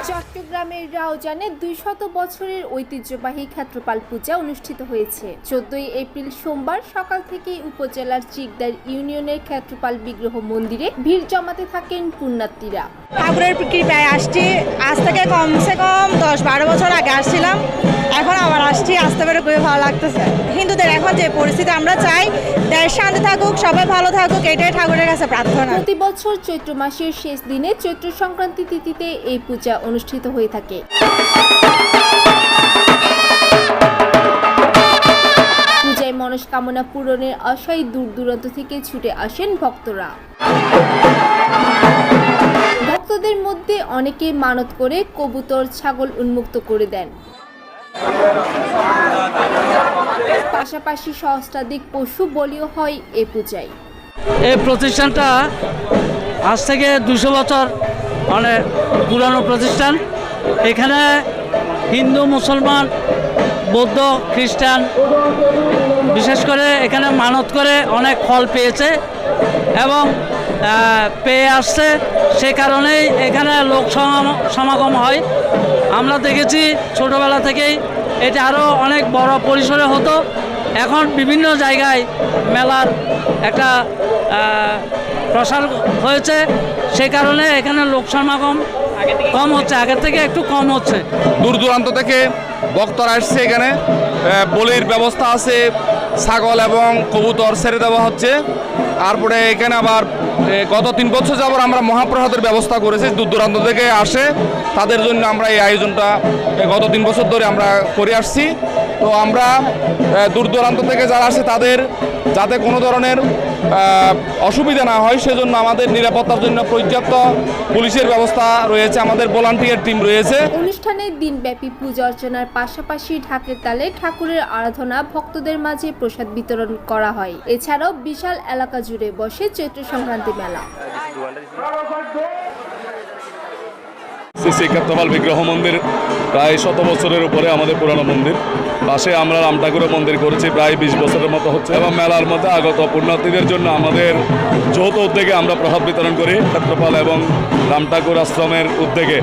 চট্টগ্রামের রাউজানে 200 বছরের ঐতিহ্যবাহী ক্ষেত্রপাল পূজা অনুষ্ঠিত হয়েছে। 14 এপ্রিল সোমবার সকাল থেকেই উপজেলার চিকদার ইউনিয়নের ক্ষেত্রপাল বিগ্রহ মন্দিরে ভিড় জমাতে থাকেন পুণ্যার্থীরা। ঠাকুরের কৃপায় আসছি, আজ থেকে কমসে কম 10-12 বছর আগে আসছিলাম, এখন আবার আসছি, আসতে পেরে খুবই ভালো লাগতেছে। হিন্দুদের এখন যে পরিস্থিতি, আমরা চাই দেশ শান্তি থাকুক, সবাই ভালো থাকুক, এটাই ঠাকুরের কাছে প্রার্থনা। প্রতি বছর চৈত্র মাসের শেষ দিনে চৈত্র সংক্রান্তি তিথিতে এই পূজা অনুষ্ঠিত হয়ে থাকে। পূজায় মনস্কামনা পূরণের আশায় দূর দূরান্ত থেকে ছুটে আসেন ভক্তরা। ভক্তদের মধ্যে অনেকে মানত করে কবুতর, ছাগল উন্মুক্ত করে দেন। পাশাপাশি সহস্রাধিক পশু বলিও হয় এ পূজায়। এই প্রতিষ্ঠানটা আজ থেকে 200 বছর মানে পুরানো প্রতিষ্ঠান। এখানে হিন্দু, মুসলমান, বৌদ্ধ, খ্রিস্টান বিশেষ করে এখানে মানত করে অনেক ফল পেয়েছে এবং পেয়ে আসছে। সে কারণেই এখানে লোক সমাগম হয়। আমরা দেখেছি ছোটোবেলা থেকেই এটা আরও অনেক বড় পরিসরে হতো। এখন বিভিন্ন জায়গায় মেলার একটা প্রসার হয়েছে, সে কারণে এখানে লোক সমাগম কম হচ্ছে, আগের থেকে একটু কম হচ্ছে। দূর দূরান্ত থেকে ভক্তরা আসছে। এখানে বলির ব্যবস্থা আছে, ছাগল এবং কবুতর ছেড়ে দেওয়া হচ্ছে। তারপরে এখানে আবার গত 3 বছর যাবত আমরা মহাপ্রসাদের ব্যবস্থা করেছি। দূর দূরান্ত থেকে আসে, তাদের জন্য আমরা এই আয়োজনটা গত 3 বছর ধরে আমরা করে আসছি। তো আমরা দূর দূরান্ত থেকে যারা আসে তাদের যাতে কোনো ধরনের অসুবিধা না হয় সেজন্য আমাদের নিরাপত্তার জন্য পর্যাপ্ত পুলিশের ব্যবস্থা রয়েছে, আমাদের ভলান্টিয়ার টিম রয়েছে। অনুষ্ঠানে দিনব্যাপী পূজা অর্চনার পাশাপাশি ঢাকের তালে ঠাকুরের আরাধনা, ভক্তদের মাঝে প্রসাদ বিতরণ করা হয়। এছাড়াও বিশাল এলাকা জুড়ে বসে চৈত্র সংক্রান্তি মেলা। শ্রী ক্ষেত্রপাল বিগ্রহ মন্দির প্রায় 100 বছরের উপরে আমাদের পুরানো মন্দির। পাশে আমরা রাম ঠাকুরের মন্দির করেছি, প্রায় 20 বছরের মতো হচ্ছে। এবং মেলার মধ্যে আগত পুণ্যার্থীদের জন্য আমাদের যৌথ উদ্যোগে আমরা প্রসাদ বিতরণ করি ক্ষেত্রপাল এবং রাম ঠাকুর আশ্রমের উদ্যোগে।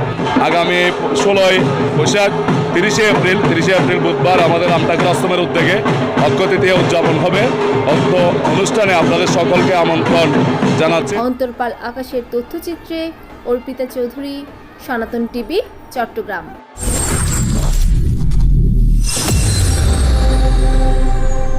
আগামী 16 বৈশাখ 30 এপ্রিল বুধবার আমাদের রাম ঠাকুর আশ্রমের উদ্যোগে অক্ষয় তৃতীয়া উদযাপন হবে। অর্থ অনুষ্ঠানে আপনাদের সকলকে আমন্ত্রণ জানাচ্ছি। অন্তরপাল আকাশের তথ্যচিত্রে অর্পিতা চৌধুরী, সনাতন টিভি, চট্টগ্রাম।